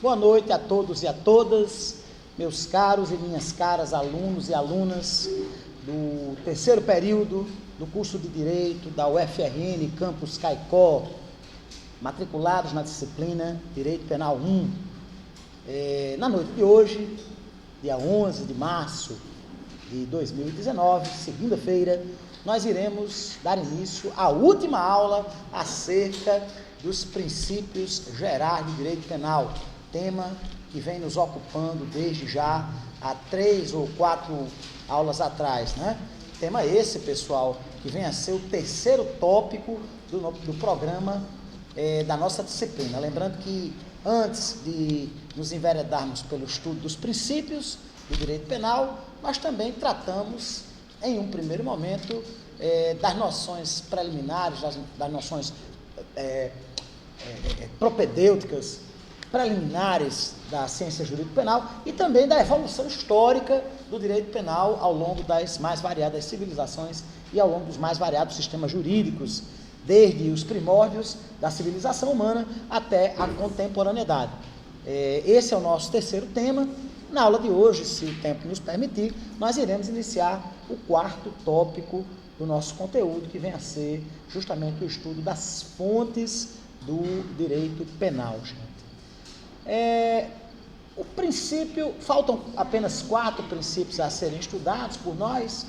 Boa noite a todos e a todas, meus caros e minhas caras alunos e alunas do terceiro período do curso de Direito da UFRN, Campus Caicó, matriculados na disciplina Direito Penal 1. Na noite de hoje, dia 11 de março de 2019, segunda-feira, nós iremos dar início à última aula acerca dos princípios gerais de direito penal, tema que vem nos ocupando desde já há 3 ou 4 aulas atrás, né? Tema esse, pessoal, que vem a ser o terceiro tópico do programa da nossa disciplina. Lembrando que antes de nos enveredarmos pelo estudo dos princípios do direito penal, nós também tratamos, em um primeiro momento, das noções preliminares, das noções propedêuticas preliminares da ciência jurídico-penal e também da evolução histórica do direito penal ao longo das mais variadas civilizações e ao longo dos mais variados sistemas jurídicos, desde os primórdios da civilização humana até a contemporaneidade. Esse é o nosso terceiro tema. Na aula de hoje, se o tempo nos permitir, nós iremos iniciar o quarto tópico do nosso conteúdo, que vem a ser justamente o estudo das fontes do direito penal, gente. O princípio, faltam apenas 4 princípios a serem estudados por nós.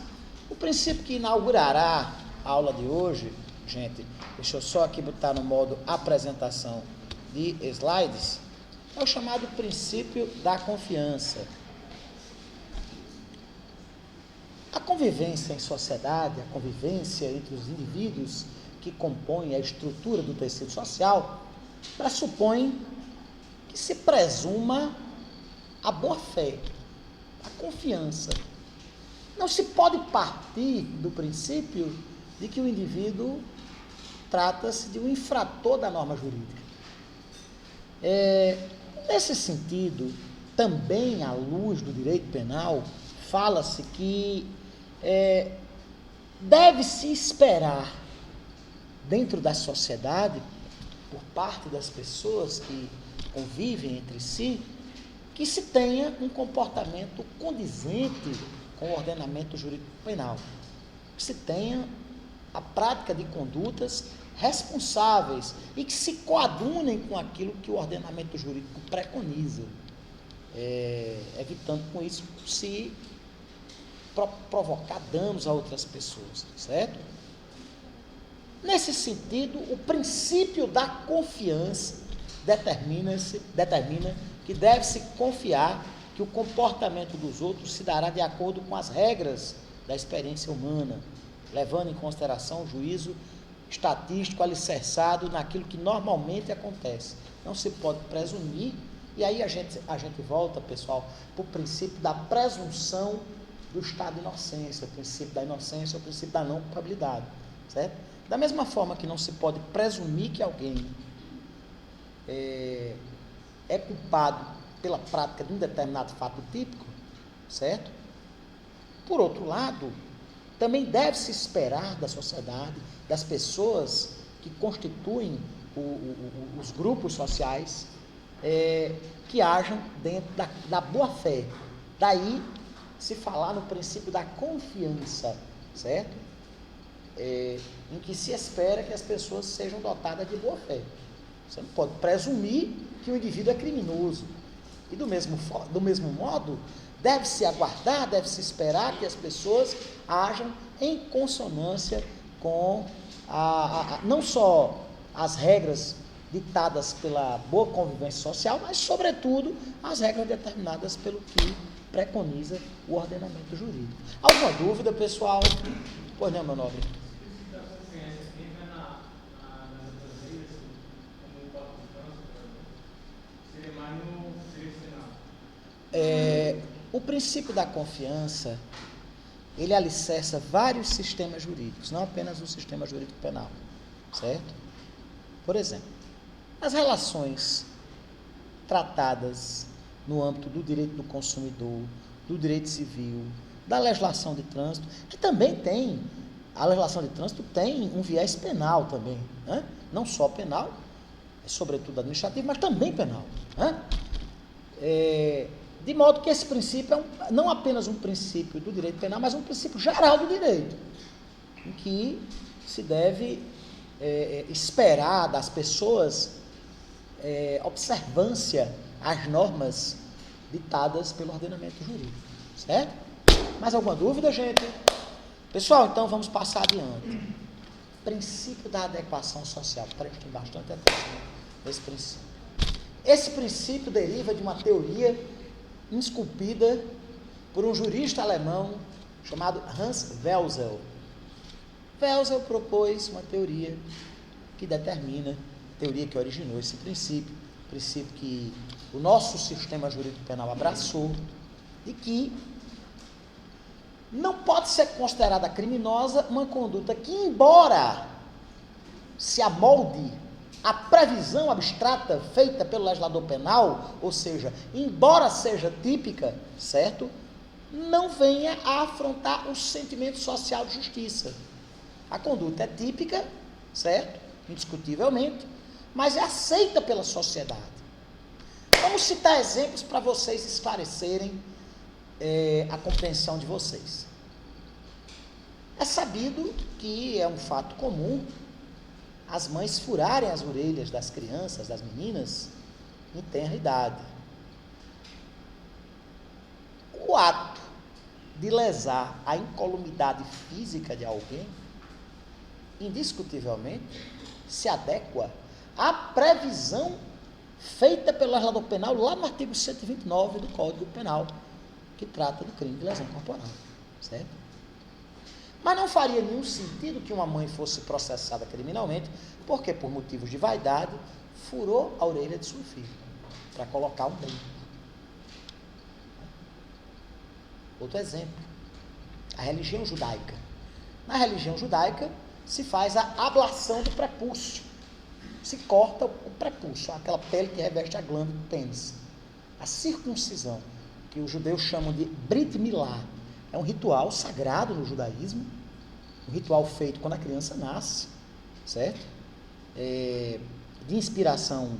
O princípio que inaugurará a aula de hoje, gente, deixa eu só aqui botar no modo apresentação de slides, é o chamado princípio da confiança. A convivência em sociedade, a convivência entre os indivíduos que compõem a estrutura do tecido social, pressupõe que se presuma a boa-fé, a confiança. Não se pode partir do princípio de que o indivíduo trata-se de um infrator da norma jurídica. Nesse sentido, também à luz do direito penal, fala-se que deve-se esperar dentro da sociedade, por parte das pessoas que convivem entre si, que se tenha um comportamento condizente com o ordenamento jurídico penal, que se tenha a prática de condutas responsáveis e que se coadunem com aquilo que o ordenamento jurídico preconiza, evitando com isso se provocar danos a outras pessoas, certo? Nesse sentido, o princípio da confiança determina que deve-se confiar que o comportamento dos outros se dará de acordo com as regras da experiência humana, levando em consideração o juízo estatístico alicerçado naquilo que normalmente acontece. Não se pode presumir, e aí a gente volta, pessoal, para o princípio da presunção do estado de inocência, o princípio da inocência, o princípio da não culpabilidade, certo? Da mesma forma que não se pode presumir que alguém é culpado pela prática de um determinado fato típico, certo? Por outro lado, também deve-se esperar da sociedade, das pessoas que constituem os grupos sociais, que hajam dentro da boa-fé. Daí se falar no princípio da confiança, certo? Em que se espera que as pessoas sejam dotadas de boa-fé. Você não pode presumir que o indivíduo é criminoso. E do mesmo modo, deve-se aguardar, deve-se esperar que as pessoas hajam em consonância com não só as regras ditadas pela boa convivência social, mas, sobretudo, as regras determinadas pelo que preconiza o ordenamento jurídico. Alguma dúvida, pessoal? Pois não, meu nobre. O princípio da confiança, ele alicerça vários sistemas jurídicos, não apenas o sistema jurídico penal, certo? Por exemplo, as relações tratadas no âmbito do direito do consumidor, do direito civil, da legislação de trânsito, que também tem, a legislação de trânsito tem um viés penal também, né? Não só penal, sobretudo administrativo, mas também penal, né? de modo que esse princípio é não apenas um princípio do direito penal, mas um princípio geral do direito, em que se deve esperar das pessoas observância às normas ditadas pelo ordenamento jurídico, certo? Mais alguma dúvida, gente? Pessoal, então vamos passar adiante. Princípio da adequação social. Prestem bastante atenção nesse princípio. Esse princípio deriva de uma teoria esculpida por um jurista alemão chamado Hans Welzel. Welzel propôs uma teoria que determina, teoria que originou esse princípio que o nosso sistema jurídico penal abraçou, e que não pode ser considerada criminosa uma conduta que, embora se amolde à previsão abstrata feita pelo legislador penal, ou seja, embora seja típica, certo? Não venha a afrontar o sentimento social de justiça. A conduta é típica, certo? Indiscutivelmente, mas é aceita pela sociedade. Vamos citar exemplos para vocês esclarecerem a compreensão de vocês. É sabido que é um fato comum as mães furarem as orelhas das crianças, das meninas, em tenra idade. O ato de lesar a incolumidade física de alguém, indiscutivelmente, se adequa à previsão feita pelo legislador penal lá no artigo 129 do Código Penal, que trata do crime de lesão corporal, certo? Mas não faria nenhum sentido que uma mãe fosse processada criminalmente, porque por motivos de vaidade, furou a orelha de sua filha, para colocar um brinco. Outro exemplo, a religião judaica. Na religião judaica, se faz a ablação do prepúcio. Se corta o prepúcio, aquela pele que reveste a glândula do pênis. A circuncisão, que os judeus chamam de Brit Milá, é um ritual sagrado no judaísmo, um ritual feito quando a criança nasce, certo? De inspiração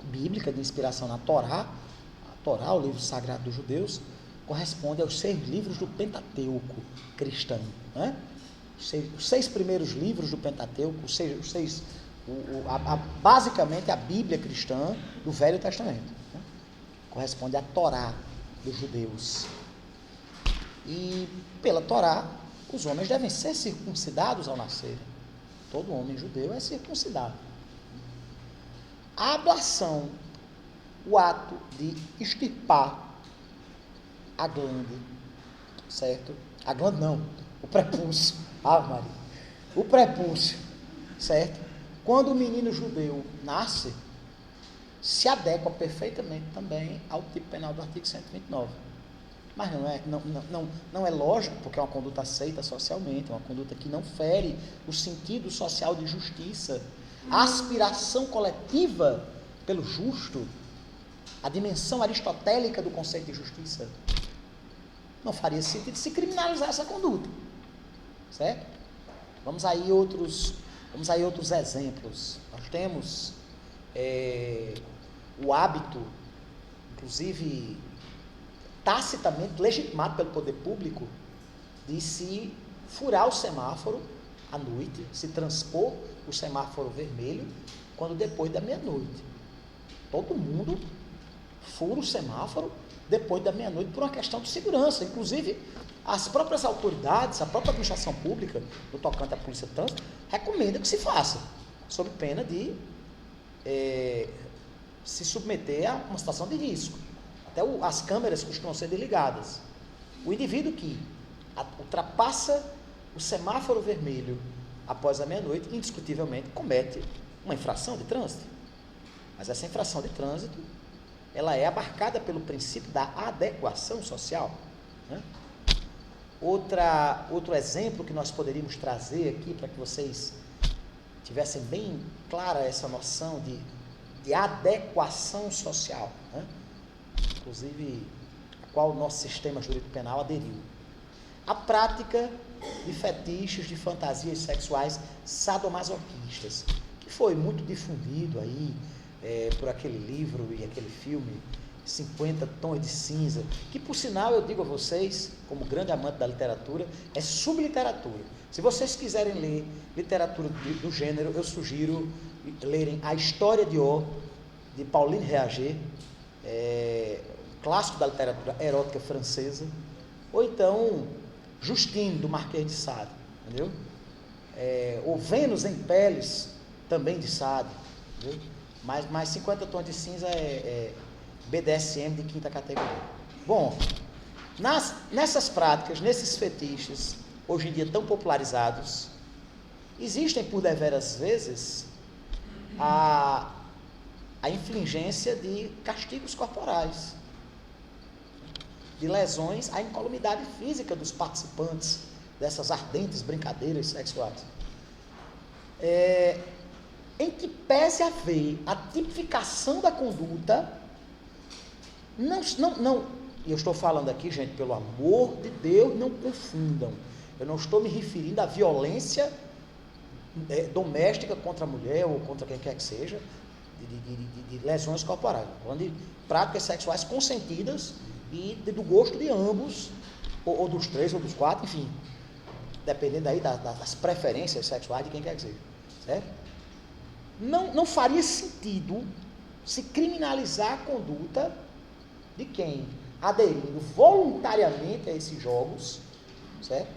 bíblica, de inspiração na Torá. A Torá, o livro sagrado dos judeus, corresponde aos 6 livros do Pentateuco cristão, né? Os 6 primeiros livros do Pentateuco, basicamente a Bíblia cristã do Velho Testamento, né? Corresponde à Torá dos judeus. E pela Torá, os homens devem ser circuncidados ao nascerem. Todo homem judeu é circuncidado. A ablação, o ato de extirpar a glande, certo? A glande não, o prepúcio. Maria. O prepúcio, certo? Quando o menino judeu nasce, se adequa perfeitamente também ao tipo penal do artigo 129. Mas não é lógico, porque é uma conduta aceita socialmente, é uma conduta que não fere o sentido social de justiça, a aspiração coletiva pelo justo, a dimensão aristotélica do conceito de justiça. Não faria sentido se criminalizar essa conduta, certo? Vamos aí outros exemplos. Nós temos o hábito, inclusive tacitamente legitimado pelo poder público, de se furar o semáforo à noite, se transpor o semáforo vermelho, quando depois da meia-noite. Todo mundo fura o semáforo depois da meia-noite por uma questão de segurança. Inclusive, as próprias autoridades, a própria administração pública, no tocante à polícia de trânsito, recomenda que se faça, sob pena de se submeter a uma situação de risco. Até as câmeras costumam ser desligadas. O indivíduo que ultrapassa o semáforo vermelho após a meia-noite, indiscutivelmente comete uma infração de trânsito. Mas essa infração de trânsito, ela é abarcada pelo princípio da adequação social, né? Outro exemplo que nós poderíamos trazer aqui, para que vocês tivessem bem clara essa noção de adequação social, né? Inclusive a qual o nosso sistema jurídico penal aderiu. A prática de fetiches, de fantasias sexuais sadomasoquistas, que foi muito difundido aí por aquele livro e aquele filme 50 tons de cinza, que por sinal eu digo a vocês, como grande amante da literatura, é subliteratura. Se vocês quiserem ler literatura do gênero, eu sugiro lerem A História de O, de Pauline Réager, um clássico da literatura erótica francesa, ou então Justine, do Marquês de Sade, entendeu? Ou Vênus em Peles, também de Sade, entendeu? Mas 50 tons de cinza é BDSM de quinta categoria. Bom, nessas práticas, nesses fetiches, hoje em dia tão popularizados, existem por deveras vezes a infligência de castigos corporais, de lesões à incolumidade física dos participantes dessas ardentes brincadeiras sexuais. Em que pese haver a tipificação da conduta, não, e eu estou falando aqui, gente, pelo amor de Deus, não confundam, eu não estou me referindo à violência doméstica contra a mulher ou contra quem quer que seja, de lesões corporais, falando de práticas sexuais consentidas e do gosto de ambos, ou dos três, ou dos quatro, enfim, dependendo aí das preferências sexuais de quem quer que seja, certo? Não faria sentido se criminalizar a conduta de quem, aderindo voluntariamente a esses jogos, certo?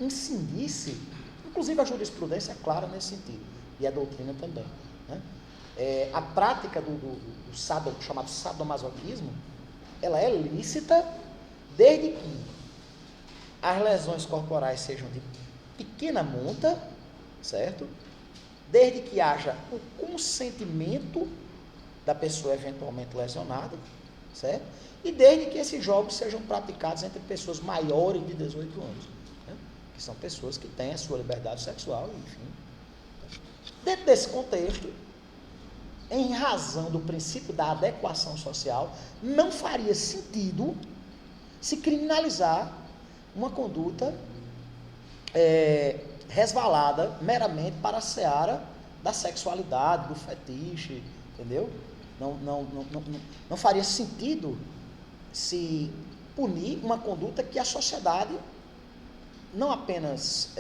Incidisse, inclusive a jurisprudência é clara nesse sentido, e a doutrina também, né? A prática do chamado sadomasoquismo, ela é lícita desde que as lesões corporais sejam de pequena monta, certo? Desde que haja o consentimento da pessoa eventualmente lesionada, certo? E desde que esses jogos sejam praticados entre pessoas maiores de 18 anos, né? Que são pessoas que têm a sua liberdade sexual, enfim. Dentro desse contexto, em razão do princípio da adequação social, não faria sentido se criminalizar uma conduta resvalada meramente para a seara da sexualidade, do fetiche, entendeu? Não faria sentido se punir uma conduta que a sociedade não apenas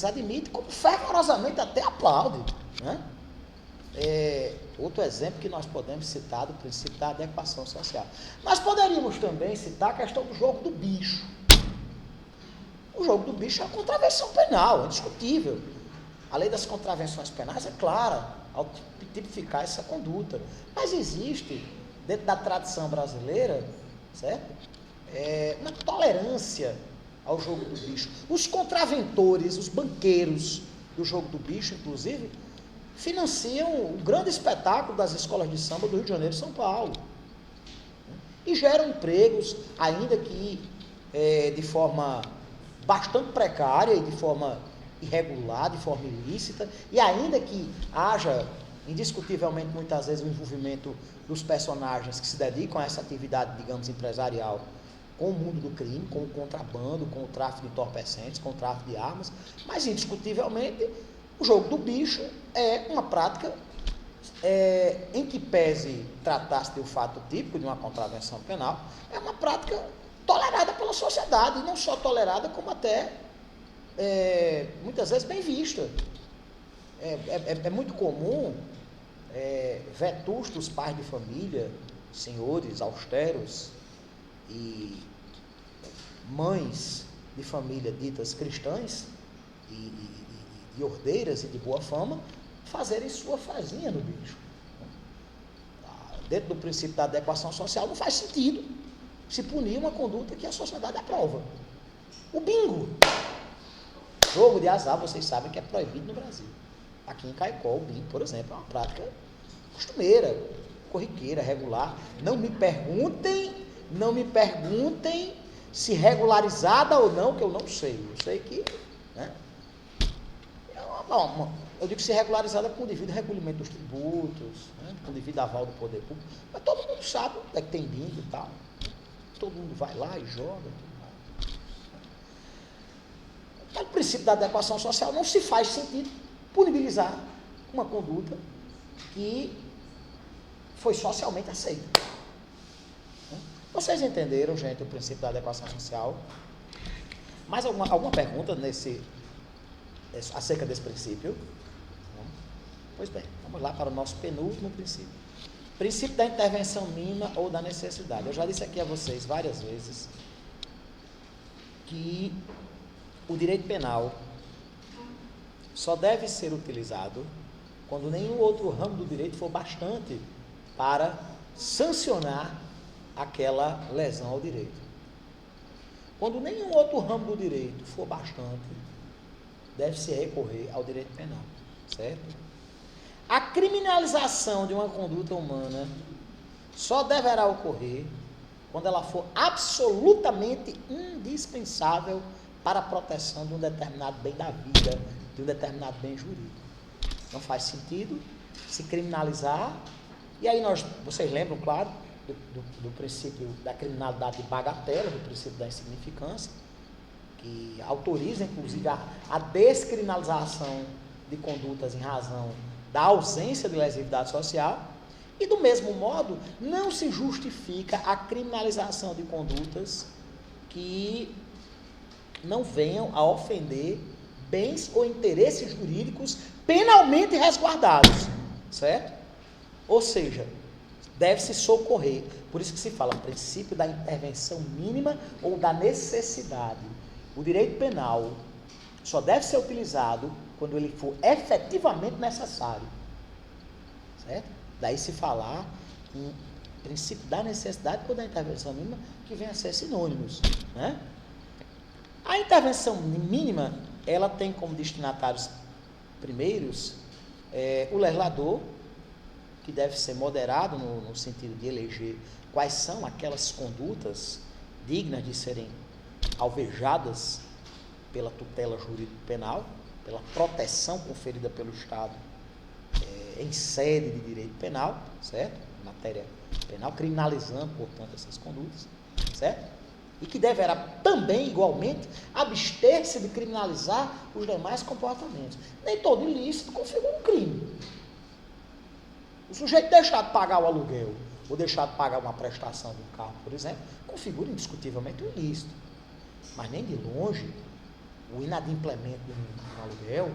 admite, como fervorosamente até aplaude, né? Outro exemplo que nós podemos citar do princípio da adequação social. Nós poderíamos também citar a questão do jogo do bicho. O jogo do bicho é uma contravenção penal, é indiscutível. A lei das contravenções penais é clara ao tipificar essa conduta. Mas existe, dentro da tradição brasileira, certo? Uma tolerância ao jogo do bicho. Os contraventores, os banqueiros do jogo do bicho, inclusive, financiam o grande espetáculo das escolas de samba do Rio de Janeiro e São Paulo. E geram empregos, ainda que de forma bastante precária e de forma irregular, de forma ilícita, e ainda que haja, indiscutivelmente, muitas vezes, o envolvimento dos personagens que se dedicam a essa atividade, digamos, empresarial, com o mundo do crime, com o contrabando, com o tráfico de entorpecentes, com o tráfico de armas, mas, indiscutivelmente, o jogo do bicho é uma prática em que pese tratar-se de um fato típico de uma contravenção penal, é uma prática tolerada pela sociedade, e não só tolerada, como até muitas vezes bem vista. É muito comum vetustos pais de família, senhores austeros e mães de família ditas cristãs e ordeiras e de boa fama fazerem sua fazinha no bicho. Dentro do princípio da adequação social, não faz sentido se punir uma conduta que a sociedade aprova. O bingo, jogo de azar, vocês sabem que é proibido no Brasil. Aqui em Caicó, o bingo, por exemplo, é uma prática costumeira, corriqueira, regular. Não me perguntem se regularizada ou não, que eu não sei. Eu sei que, né, eu digo se regularizada com o devido recolhimento dos tributos, né, com o devido aval do poder público, mas todo mundo sabe que tem bingo e tal. Todo mundo vai lá e joga. Pelo princípio da adequação social, não se faz sentido punibilizar uma conduta que foi socialmente aceita. Vocês entenderam, gente, o princípio da adequação social? Mais alguma pergunta acerca desse princípio? Pois bem, vamos lá para o nosso penúltimo princípio. Princípio da intervenção mínima ou da necessidade. Eu já disse aqui a vocês várias vezes que o direito penal só deve ser utilizado quando nenhum outro ramo do direito for bastante para sancionar aquela lesão ao direito. Quando nenhum outro ramo do direito for bastante, deve-se recorrer ao direito penal, certo? A criminalização de uma conduta humana só deverá ocorrer quando ela for absolutamente indispensável para a proteção de um determinado bem da vida, de um determinado bem jurídico. Não faz sentido se criminalizar, e aí vocês lembram, claro, do princípio da criminalidade de bagatela, do princípio da insignificância, que autoriza, inclusive, a descriminalização de condutas em razão da ausência de lesividade social, e do mesmo modo, não se justifica a criminalização de condutas que não venham a ofender bens ou interesses jurídicos penalmente resguardados, certo? Ou seja, deve-se socorrer, por isso que se fala princípio da intervenção mínima ou da necessidade. O direito penal só deve ser utilizado quando ele for efetivamente necessário, certo? Daí se falar em princípio da necessidade ou da intervenção mínima, que vem a ser sinônimos, né? A intervenção mínima, ela tem como destinatários primeiros o legislador, que deve ser moderado no sentido de eleger quais são aquelas condutas dignas de serem alvejadas pela tutela jurídico-penal, pela proteção conferida pelo Estado em sede de direito penal, certo? Matéria penal, criminalizando, portanto, essas condutas, certo? E que deverá também, igualmente, abster-se de criminalizar os demais comportamentos. Nem todo ilícito configura um crime. O sujeito deixar de pagar o aluguel, ou deixar de pagar uma prestação de um carro, por exemplo, configura indiscutivelmente um ilícito. Mas nem de longe, o inadimplemento de um aluguel,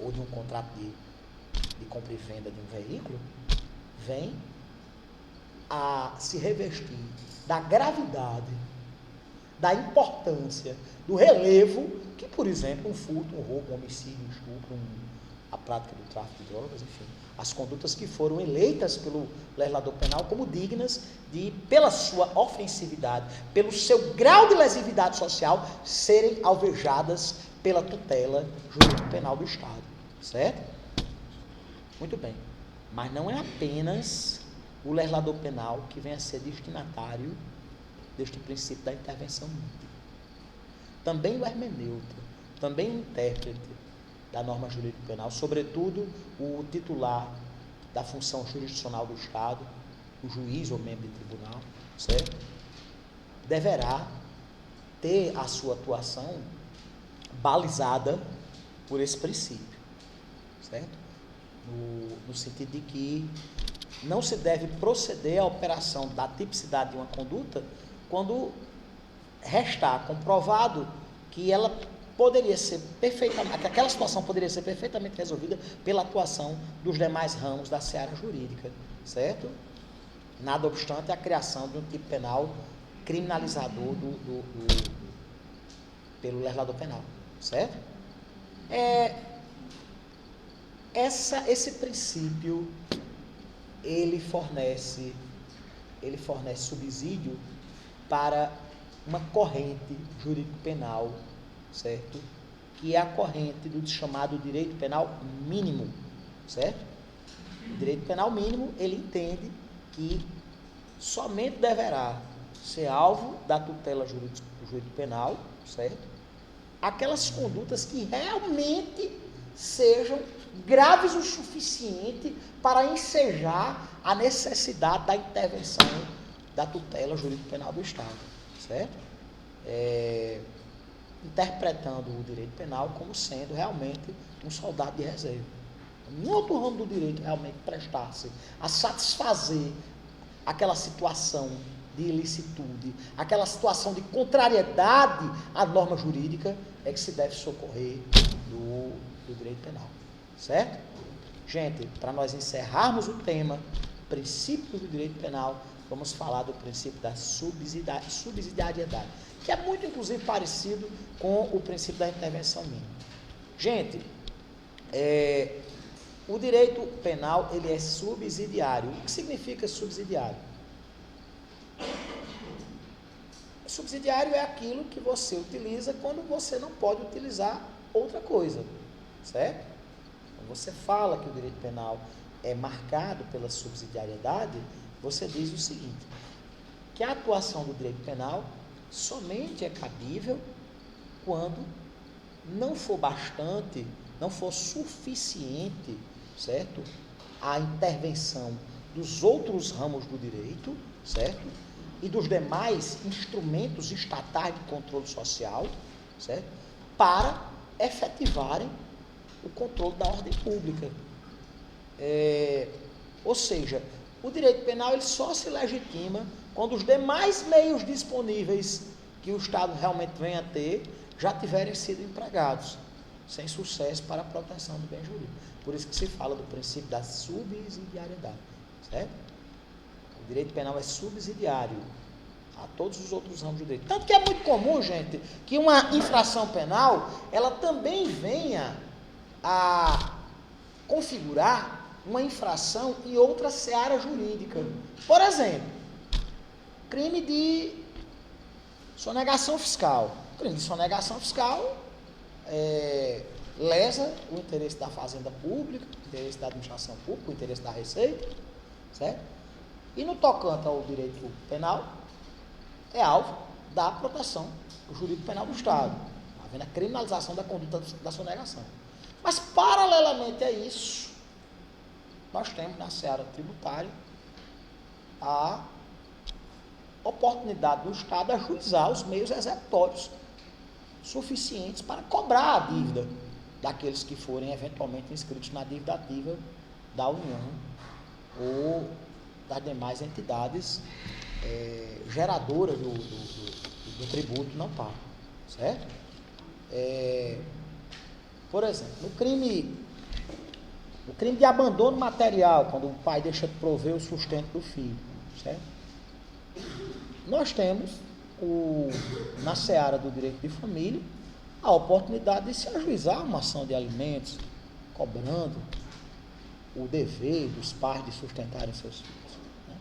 ou de um contrato de compra e venda de um veículo, vem a se revestir da gravidade, da importância, do relevo que, por exemplo, um furto, um roubo, um homicídio, um estupro, a prática do tráfico de drogas, enfim, as condutas que foram eleitas pelo legislador penal como dignas de, pela sua ofensividade, pelo seu grau de lesividade social, serem alvejadas pela tutela jurídico-penal do Estado, certo? Muito bem, mas não é apenas o legislador penal que vem a ser destinatário deste princípio da intervenção mínima. Também o hermeneuta, também o intérprete da norma jurídico-penal, sobretudo o titular da função jurisdicional do Estado, o juiz ou membro de tribunal, certo? Deverá ter a sua atuação balizada por esse princípio, certo? No sentido de que não se deve proceder à operação da tipicidade de uma conduta quando restar comprovado que ela poderia ser perfeitamente, que aquela situação poderia ser perfeitamente resolvida pela atuação dos demais ramos da seara jurídica, certo? Nada obstante a criação de um tipo penal criminalizador pelo legislador penal, certo? Esse princípio, ele fornece subsídio para uma corrente jurídico-penal, certo? Que é a corrente do chamado direito penal mínimo, certo? O direito penal mínimo, ele entende que somente deverá ser alvo da tutela jurídico-penal, certo? Aquelas condutas que realmente sejam graves o suficiente para ensejar a necessidade da intervenção da tutela jurídico-penal do Estado, certo? Interpretando o direito penal como sendo realmente um soldado de reserva, um outro ramo do direito realmente prestasse a satisfazer aquela situação de ilicitude, aquela situação de contrariedade à norma jurídica, é que se deve socorrer do direito penal, certo? Gente, para nós encerrarmos o tema, princípio do direito penal, vamos falar do princípio da subsidiariedade, que é muito, inclusive, parecido com o princípio da intervenção mínima. Gente, o direito penal, ele é subsidiário. O que significa subsidiário? Subsidiário é aquilo que você utiliza quando você não pode utilizar outra coisa, certo? Quando você fala que o direito penal é marcado pela subsidiariedade, você diz o seguinte, que a atuação do direito penal somente é cabível quando não for bastante, não for suficiente, certo? A intervenção dos outros ramos do direito, certo? E dos demais instrumentos estatais de controle social, certo? Para efetivarem o controle da ordem pública. Ou seja, o direito penal ele só se legitima quando os demais meios disponíveis que o Estado realmente venha a ter já tiverem sido empregados, sem sucesso para a proteção do bem jurídico. Por isso que se fala do princípio da subsidiariedade, certo? O direito penal é subsidiário a todos os outros ramos do direito. Tanto que é muito comum, gente, que uma infração penal, ela também venha a configurar uma infração em outra seara jurídica. Por exemplo, crime de sonegação fiscal. O crime de sonegação fiscal lesa o interesse da fazenda pública, o interesse da administração pública, o interesse da receita, certo? E no tocante ao direito penal, é alvo da proteção jurídico penal do Estado, havendo a criminalização da conduta da sonegação. Mas, paralelamente a isso, nós temos na seara tributária a oportunidade do Estado ajuizar os meios executórios suficientes para cobrar a dívida daqueles que forem eventualmente inscritos na dívida ativa da União ou das demais entidades geradoras do tributo não pago, certo? Por exemplo, no crime de abandono material, quando o pai deixa de prover o sustento do filho, certo? Nós temos, na seara do direito de família, a oportunidade de se ajuizar uma ação de alimentos, cobrando o dever dos pais de sustentarem seus filhos. Né?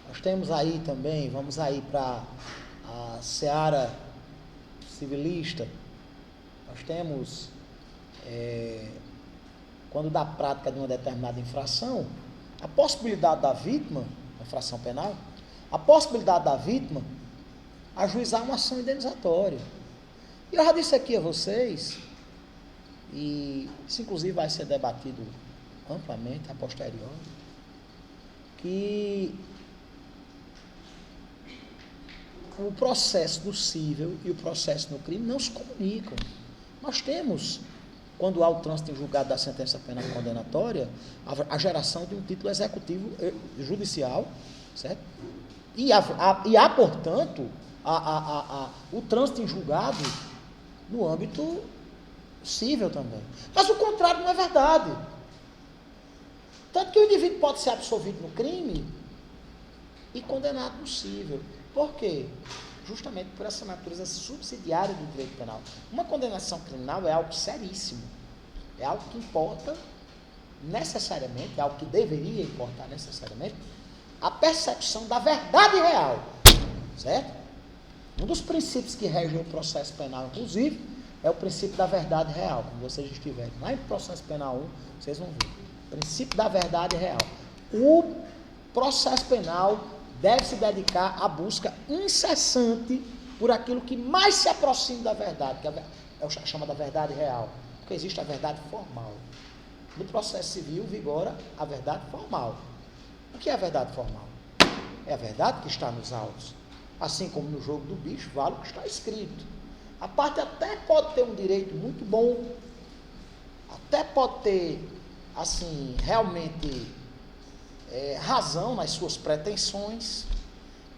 Nós temos aí também, vamos aí para a seara civilista, nós temos, quando da prática de uma determinada infração, a possibilidade da vítima, infração penal, a possibilidade da vítima ajuizar uma ação indenizatória. E eu já disse aqui a vocês, e isso inclusive vai ser debatido amplamente a posteriori, que o processo do cível e o processo no crime não se comunicam. Nós temos, quando há o trânsito em julgado da sentença penal condenatória, a geração de um título executivo judicial, certo? E há, portanto, o trânsito em julgado no âmbito cível também. Mas o contrário não é verdade. Tanto que o indivíduo pode ser absolvido no crime e condenado no cível. Por quê? Justamente por essa natureza subsidiária do direito penal. Uma condenação criminal é algo seríssimo. É algo que importa necessariamente, é algo que deveria importar necessariamente, a percepção da verdade real, certo? Um dos princípios que regem o processo penal, inclusive, é o princípio da verdade real. Quando vocês estiverem lá em processo penal 1, vocês vão ver. Princípio da verdade real. O processo penal deve se dedicar à busca incessante por aquilo que mais se aproxima da verdade, que é o chamado da verdade real. Porque existe a verdade formal. No processo civil vigora a verdade formal. O que é a verdade formal? É a verdade que está nos autos. Assim como no jogo do bicho, vale o que está escrito. A parte até pode ter um direito muito bom, até pode ter, assim, realmente razão nas suas pretensões,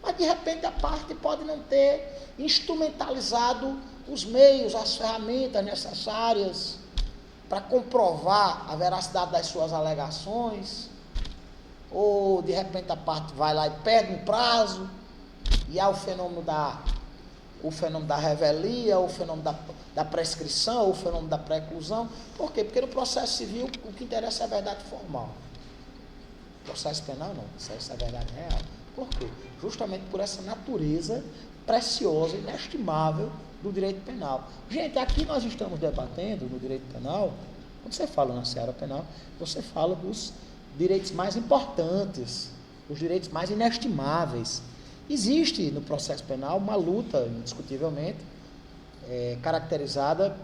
mas de repente a parte pode não ter instrumentalizado os meios, as ferramentas necessárias para comprovar a veracidade das suas alegações, ou de repente a parte vai lá e pede um prazo, e há o fenômeno da revelia, o fenômeno da prescrição, o fenômeno da preclusão. Por quê? Porque no processo civil o que interessa é a verdade formal. No processo penal não, isso é a verdade real. Por quê? Justamente por essa natureza preciosa, inestimável do direito penal. Gente, aqui nós estamos debatendo no direito penal, quando você fala na seara penal, você fala dos direitos mais importantes, os direitos mais inestimáveis. Existe no processo penal uma luta, indiscutivelmente, caracterizada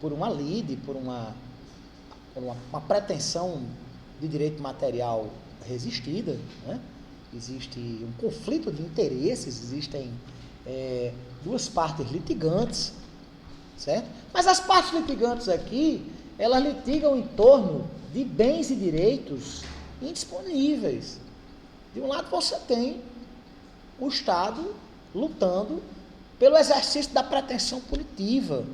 por uma lide, por uma pretensão de direito material resistida, né? Existe um conflito de interesses, existem duas partes litigantes, certo? Mas as partes litigantes aqui, elas litigam em torno de bens e direitos indisponíveis. De um lado você tem o Estado lutando pelo exercício da pretensão punitiva.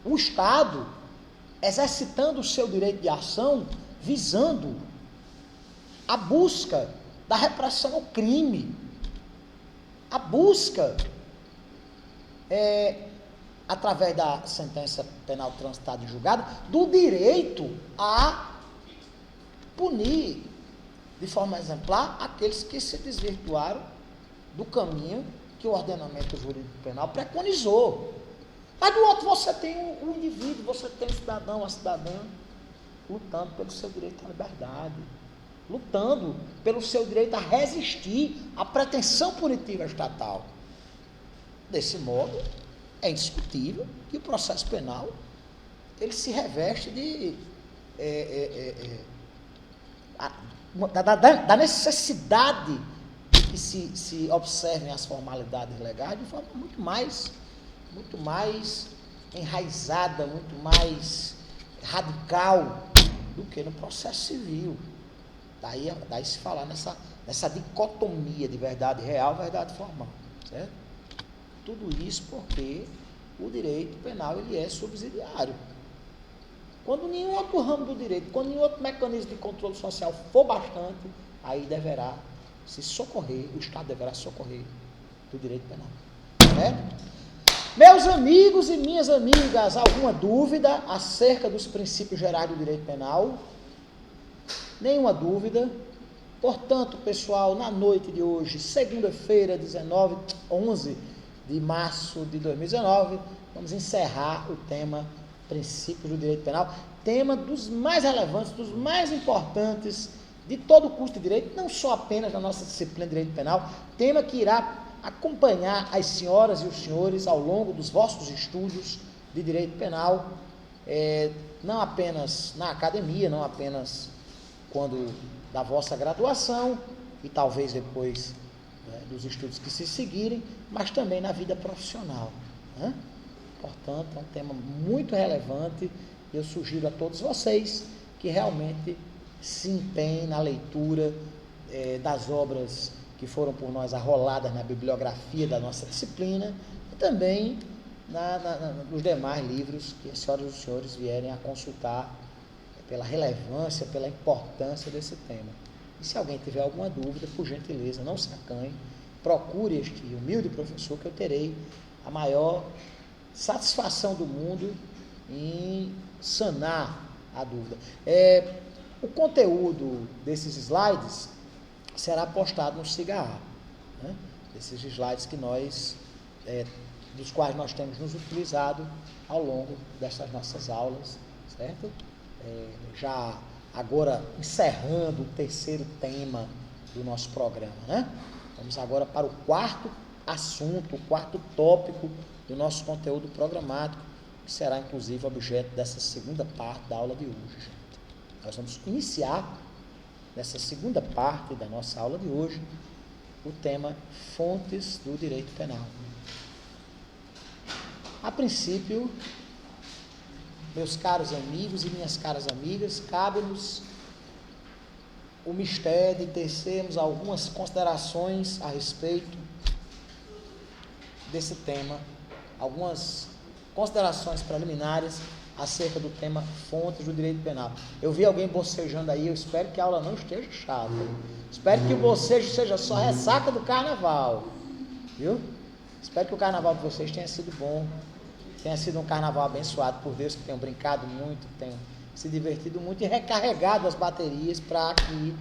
O Estado exercitando o seu direito de ação, visando a busca da repressão ao crime, a busca, através da sentença penal transitada e julgada, do direito a punir de forma exemplar aqueles que se desvirtuaram do caminho que o ordenamento jurídico penal preconizou. Mas do outro você tem o indivíduo, você tem o cidadão, a cidadã, lutando pelo seu direito à liberdade, lutando pelo seu direito a resistir à pretensão punitiva estatal. Desse modo, é indiscutível que o processo penal ele se reveste da necessidade de que se observem as formalidades legais de forma muito mais enraizada, muito mais radical do que no processo civil. Daí se falar nessa dicotomia de verdade real, verdade formal, certo? Tudo isso porque o direito penal ele é subsidiário. Quando nenhum outro ramo do direito, quando nenhum outro mecanismo de controle social for bastante, aí deverá se socorrer, o Estado deverá socorrer do direito penal, certo? Meus amigos e minhas amigas, alguma dúvida acerca dos princípios gerais do direito penal? Nenhuma dúvida. Portanto, pessoal, na noite de hoje, segunda-feira, 11 de março de 2019, vamos encerrar o tema princípios do direito penal, tema dos mais relevantes, dos mais importantes de todo o curso de direito, não só apenas na nossa disciplina de direito penal, tema que irá acompanhar as senhoras e os senhores ao longo dos vossos estudos de direito penal, não apenas na academia, não apenas quando da vossa graduação e talvez depois dos estudos que se seguirem, mas também na vida profissional, né? Portanto, é um tema muito relevante. Eu sugiro a todos vocês que realmente se empenhem na leitura das obras que foram por nós arroladas na bibliografia da nossa disciplina e também nos demais livros que as senhoras e os senhores vierem a consultar pela relevância, pela importância desse tema. E se alguém tiver alguma dúvida, por gentileza, não se acanhe, procure este humilde professor que eu terei a maior satisfação do mundo em sanar a dúvida. O conteúdo desses slides será postado no SIGA, né? Esses slides que dos quais nós temos nos utilizado ao longo dessas nossas aulas, certo? Já agora encerrando o terceiro tema do nosso programa, né? Vamos agora para o quarto assunto, o quarto tópico do nosso conteúdo programático, que será inclusive objeto dessa segunda parte da aula de hoje, gente. Nós vamos iniciar nessa segunda parte da nossa aula de hoje o tema fontes do direito penal. A princípio, meus caros amigos e minhas caras amigas, cabe-nos o mistério de tecermos algumas considerações a respeito desse tema, algumas considerações preliminares acerca do tema fontes do direito penal. Eu vi alguém bocejando aí, eu espero que a aula não esteja chata, espero que o bocejo seja só ressaca do carnaval, viu? Espero que o carnaval de vocês tenha sido bom, tenha sido um carnaval abençoado por Deus, que tenham brincado muito, que tenham se divertido muito e recarregado as baterias para que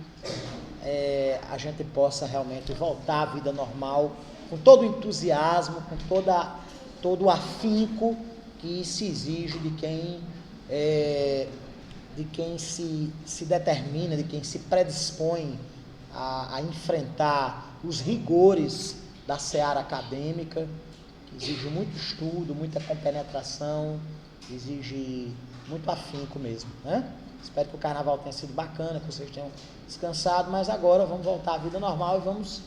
a gente possa realmente voltar à vida normal com todo o entusiasmo, com todo o afinco que se exige de quem se determina, de quem se predispõe a enfrentar os rigores da seara acadêmica, que exige muito estudo, muita compenetração, exige muito afinco mesmo, né? Espero que o carnaval tenha sido bacana, que vocês tenham descansado, mas agora vamos voltar à vida normal e vamos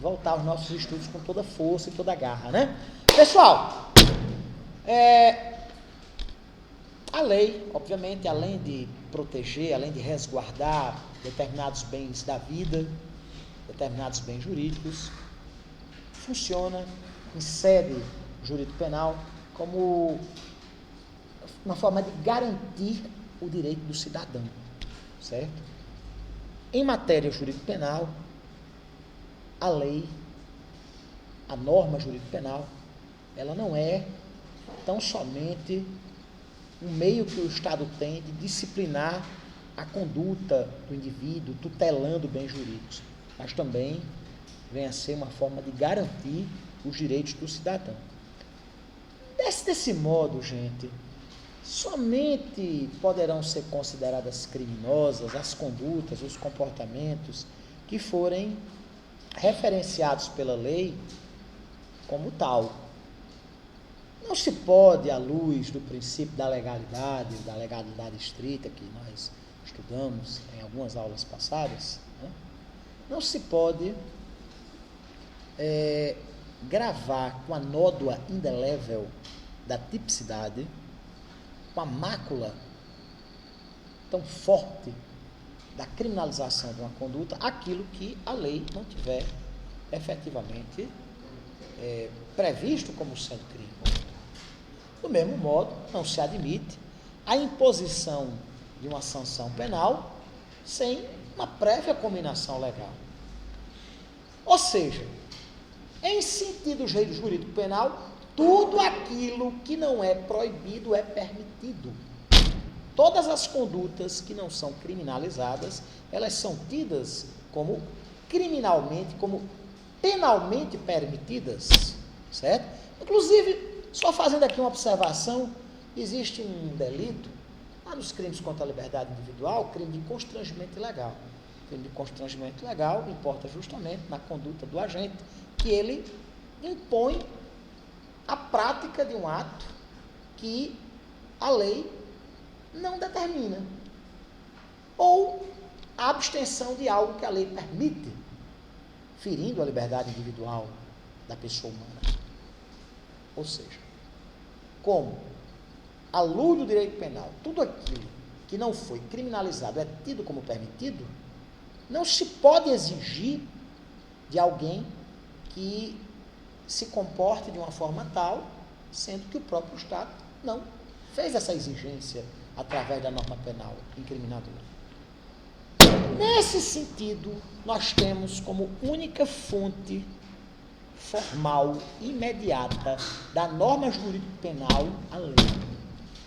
voltar aos nossos estudos com toda força e toda garra, né? Pessoal, a lei, obviamente, além de proteger, além de resguardar determinados bens da vida, determinados bens jurídicos, funciona em sede jurídico-penal como uma forma de garantir o direito do cidadão, certo? Em matéria jurídico-penal, a lei, a norma jurídico-penal, ela não é tão somente um meio que o Estado tem de disciplinar a conduta do indivíduo, tutelando bens jurídicos, mas também vem a ser uma forma de garantir os direitos do cidadão. Desse modo, gente, somente poderão ser consideradas criminosas as condutas, os comportamentos que forem referenciados pela lei como tal. Não se pode, à luz do princípio da legalidade estrita que nós estudamos em algumas aulas passadas, né? Não se pode gravar com a nódoa indelével da tipicidade, com a mácula tão forte da criminalização de uma conduta, aquilo que a lei não tiver efetivamente previsto como sendo crime. Do mesmo modo, não se admite a imposição de uma sanção penal sem uma prévia cominação legal. Ou seja, em sentido jurídico penal, tudo aquilo que não é proibido é permitido. Todas as condutas que não são criminalizadas, elas são tidas como criminalmente, como penalmente permitidas, certo? Inclusive, só fazendo aqui uma observação, existe um delito, lá nos crimes contra a liberdade individual, crime de constrangimento ilegal. O crime de constrangimento ilegal importa justamente na conduta do agente, que ele impõe a prática de um ato que a lei não determina, ou a abstenção de algo que a lei permite, ferindo a liberdade individual da pessoa humana. Ou seja, como, à luz do direito penal, tudo aquilo que não foi criminalizado é tido como permitido, não se pode exigir de alguém que se comporte de uma forma tal, sendo que o próprio Estado não fez essa exigência através da norma penal incriminadora. Nesse sentido, nós temos como única fonte formal, imediata, da norma jurídico-penal, a lei.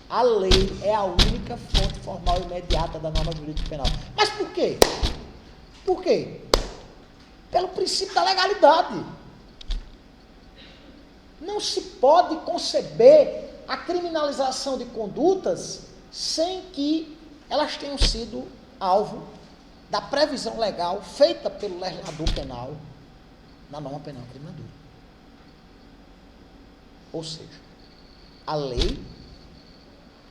A lei é a única fonte formal imediata da norma jurídico-penal. Mas por quê? Por quê? Pelo princípio da legalidade. Não se pode conceber a criminalização de condutas sem que elas tenham sido alvo da previsão legal feita pelo legislador penal na norma penal criminadora. Ou seja, a lei,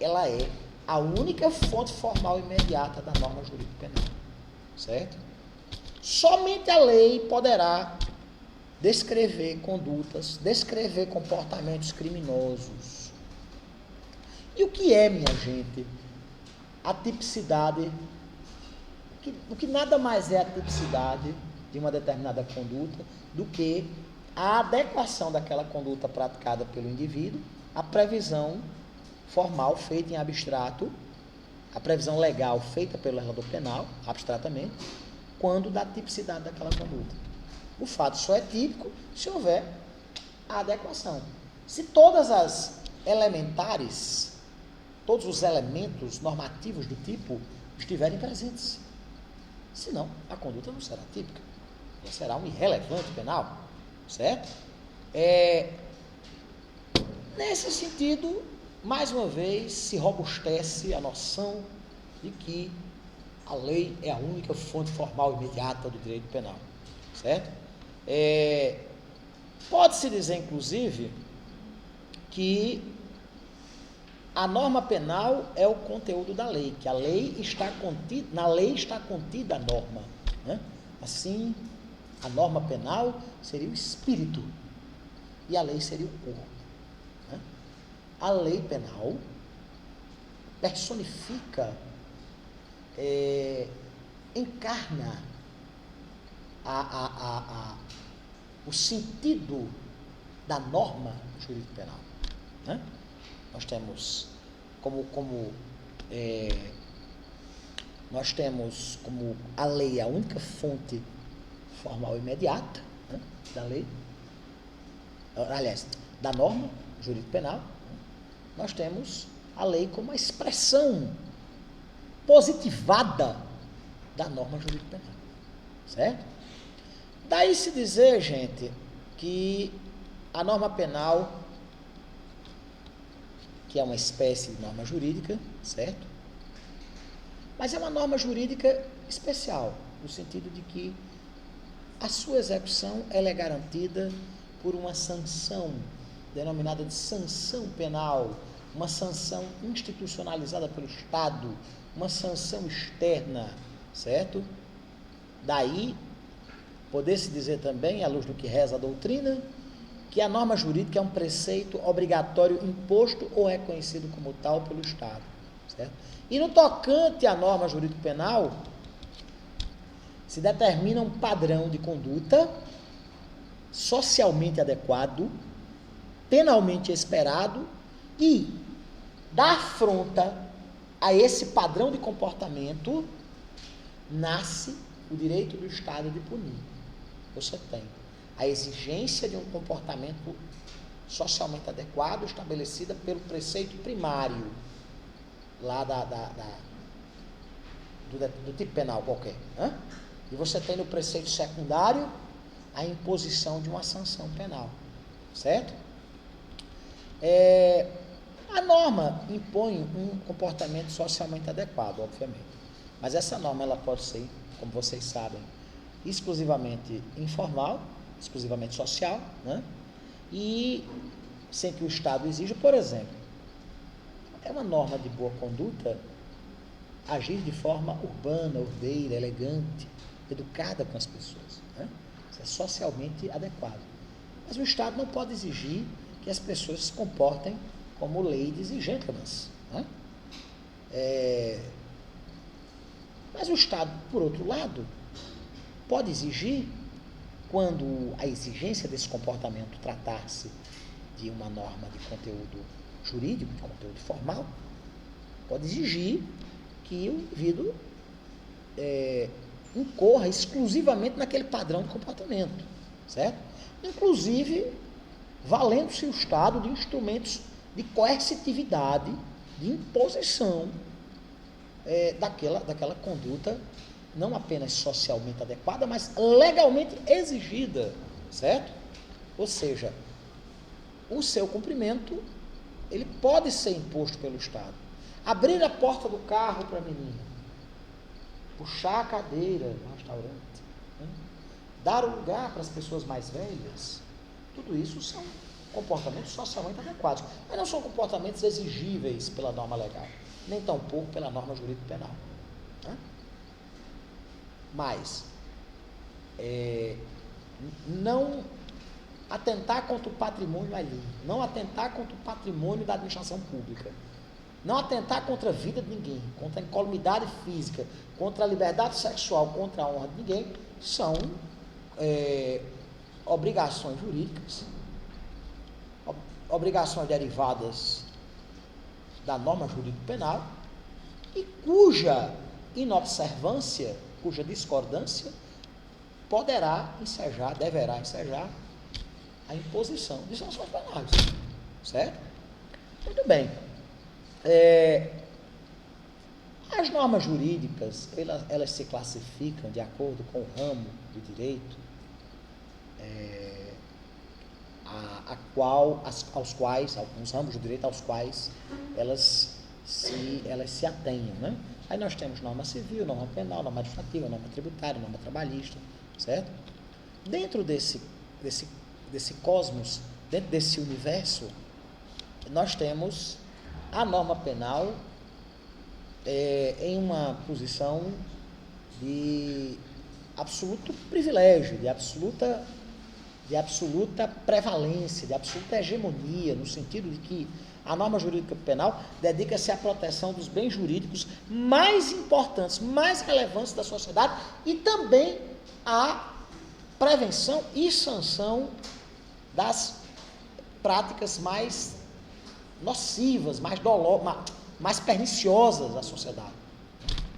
ela é a única fonte formal imediata da norma jurídico-penal, certo? Somente a lei poderá descrever condutas, descrever comportamentos criminosos E o que é, minha gente, a tipicidade? O que nada mais é a tipicidade de uma determinada conduta do que a adequação daquela conduta praticada pelo indivíduo à previsão formal feita em abstrato, a previsão legal feita pelo legislador penal, abstratamente, quando da tipicidade daquela conduta. O fato só é típico se houver a adequação. Se todas as elementares, todos os elementos normativos do tipo estiverem presentes. Senão, a conduta não será típica. Ela será um irrelevante penal. Certo? Nesse sentido, mais uma vez, se robustece a noção de que a lei é a única fonte formal imediata do direito penal. Certo? Pode-se dizer, inclusive, que a norma penal é o conteúdo da lei, que a lei está contida, na lei está contida a norma, né? Assim, a norma penal seria o espírito e a lei seria o corpo, né? A lei penal personifica, encarna o sentido da norma jurídico penal, né? Nós temos nós temos como a lei a única fonte formal imediata, né, da lei, aliás, da norma jurídico penal, né? Nós temos a lei como a expressão positivada da norma jurídico penal, certo? Daí se dizer, gente, que a norma penal, que é uma espécie de norma jurídica, certo? Mas é uma norma jurídica especial, no sentido de que a sua execução ela é garantida por uma sanção, denominada de sanção penal, uma sanção institucionalizada pelo Estado, uma sanção externa, certo? Daí, poder-se dizer também, à luz do que reza a doutrina, que a norma jurídica é um preceito obrigatório imposto ou reconhecido como tal pelo Estado, certo? E no tocante à norma jurídico penal, se determina um padrão de conduta socialmente adequado, penalmente esperado, e da afronta a esse padrão de comportamento nasce o direito do Estado de punir. Você tem a exigência de um comportamento socialmente adequado, estabelecida pelo preceito primário, lá do tipo penal qualquer, né? E você tem no preceito secundário a imposição de uma sanção penal, certo? A norma impõe um comportamento socialmente adequado, obviamente, mas essa norma ela pode ser, como vocês sabem, exclusivamente informal, exclusivamente social, né? E sem que o Estado exija, por exemplo, é uma norma de boa conduta agir de forma urbana, ordeira, elegante, educada com as pessoas, né? Isso é socialmente adequado. Mas o Estado não pode exigir que as pessoas se comportem como ladies e gentlemen, né? Mas o Estado, por outro lado, pode exigir, quando a exigência desse comportamento tratar-se de uma norma de conteúdo jurídico, de conteúdo formal, pode exigir que o indivíduo incorra exclusivamente naquele padrão de comportamento, certo? Inclusive, valendo-se o Estado de instrumentos de coercitividade, de imposição daquela conduta, não apenas socialmente adequada, mas legalmente exigida, certo? Ou seja, o seu cumprimento, ele pode ser imposto pelo Estado. Abrir a porta do carro para a menina, puxar a cadeira no restaurante, né? Dar o lugar para as pessoas mais velhas, tudo isso são comportamentos socialmente adequados, mas não são comportamentos exigíveis pela norma legal, nem tampouco pela norma jurídico-penal, né? Mas, não atentar contra o patrimônio alheio, não atentar contra o patrimônio da administração pública, não atentar contra a vida de ninguém, contra a incolumidade física, contra a liberdade sexual, contra a honra de ninguém, são obrigações jurídicas, obrigações derivadas da norma jurídico-penal, e cuja inobservância, cuja discordância, deverá ensejar a imposição de sanções penais, certo? Muito bem. As normas jurídicas, elas se classificam de acordo com o ramo do direito alguns ramos do direito aos quais elas se atenham, né? Aí nós temos norma civil, norma penal, norma administrativa, norma tributária, norma trabalhista, certo? Dentro desse cosmos, dentro desse universo, nós temos a norma penal em uma posição de absoluto privilégio, de absoluta prevalência, de absoluta hegemonia, no sentido de que a norma jurídica penal dedica-se à proteção dos bens jurídicos mais importantes, mais relevantes da sociedade e também à prevenção e sanção das práticas mais nocivas, mais perniciosas da sociedade,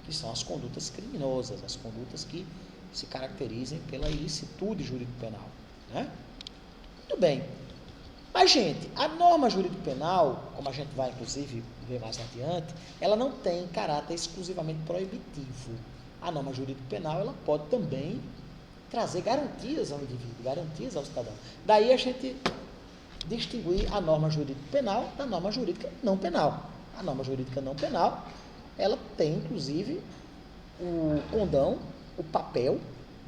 que são as condutas criminosas, as condutas que se caracterizem pela ilicitude jurídico-penal, né? Muito bem. Mas, gente, a norma jurídico-penal, como a gente vai, inclusive, ver mais adiante, ela não tem caráter exclusivamente proibitivo. A norma jurídico-penal, ela pode também trazer garantias ao indivíduo, garantias ao cidadão. Daí a gente distinguir a norma jurídico-penal da norma jurídica não penal. A norma jurídica não penal, ela tem, inclusive, o condão, o papel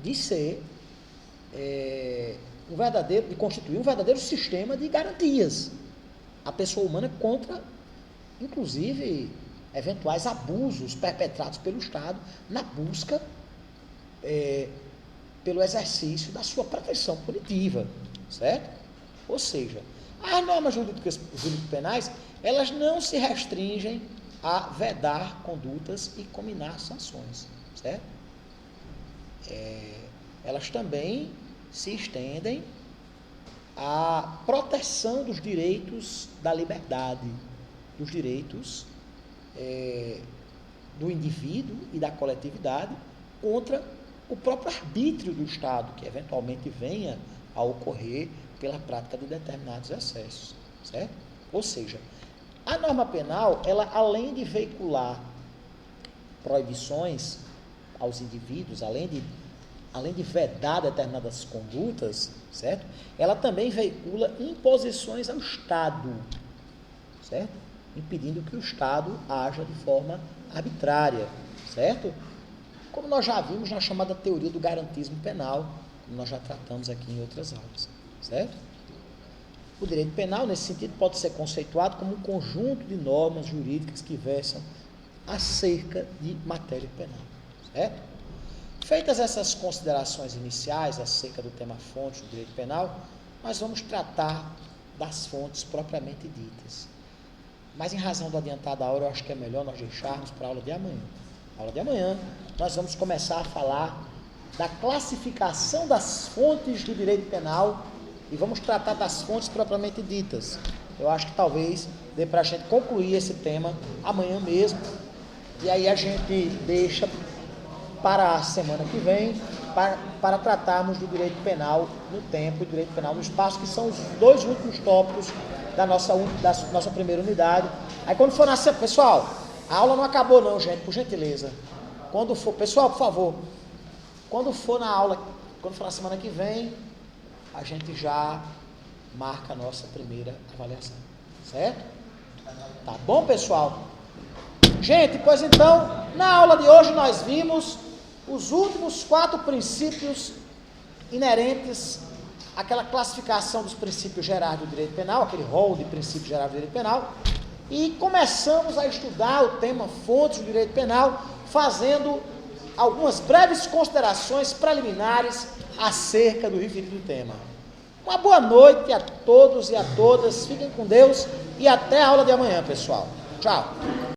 de ser de constituir um verdadeiro sistema de garantias à pessoa humana contra, inclusive, eventuais abusos perpetrados pelo Estado na busca pelo exercício da sua proteção punitiva, certo? Ou seja, as normas jurídico-penais, elas não se restringem a vedar condutas e cominar sanções, certo? Elas também se estendem à proteção dos direitos da liberdade, dos direitos do indivíduo e da coletividade contra o próprio arbítrio do Estado, que eventualmente venha a ocorrer pela prática de determinados excessos, certo? Ou seja, a norma penal, ela, além de veicular proibições aos indivíduos, além de vedar determinadas condutas, certo? Ela também veicula imposições ao Estado, certo? Impedindo que o Estado haja de forma arbitrária, certo? Como nós já vimos na chamada teoria do garantismo penal, como nós já tratamos aqui em outras aulas, certo? O direito penal, nesse sentido, pode ser conceituado como um conjunto de normas jurídicas que versam acerca de matéria penal, certo? Feitas essas considerações iniciais acerca do tema fontes do direito penal, nós vamos tratar das fontes propriamente ditas. Mas em razão do adiantar da hora, eu acho que é melhor nós deixarmos para a aula de amanhã. Na aula de amanhã, nós vamos começar a falar da classificação das fontes do direito penal e vamos tratar das fontes propriamente ditas. Eu acho que talvez dê para a gente concluir esse tema amanhã mesmo, e aí a gente deixa para a semana que vem, para tratarmos do direito penal no tempo e do direito penal no espaço, que são os dois últimos tópicos da nossa primeira unidade. Aí quando for pessoal, a aula não acabou não, gente, por gentileza. Quando for, pessoal, por favor, quando for na semana que vem, a gente já marca a nossa primeira avaliação, certo? Tá bom, pessoal? Gente, pois então, na aula de hoje nós vimos os últimos 4 princípios inerentes àquela classificação dos princípios gerais do direito penal, aquele rol de princípios gerais do direito penal, e começamos a estudar o tema fontes do direito penal, fazendo algumas breves considerações preliminares acerca do referido tema. Uma boa noite a todos e a todas, fiquem com Deus e até a aula de amanhã, pessoal. Tchau.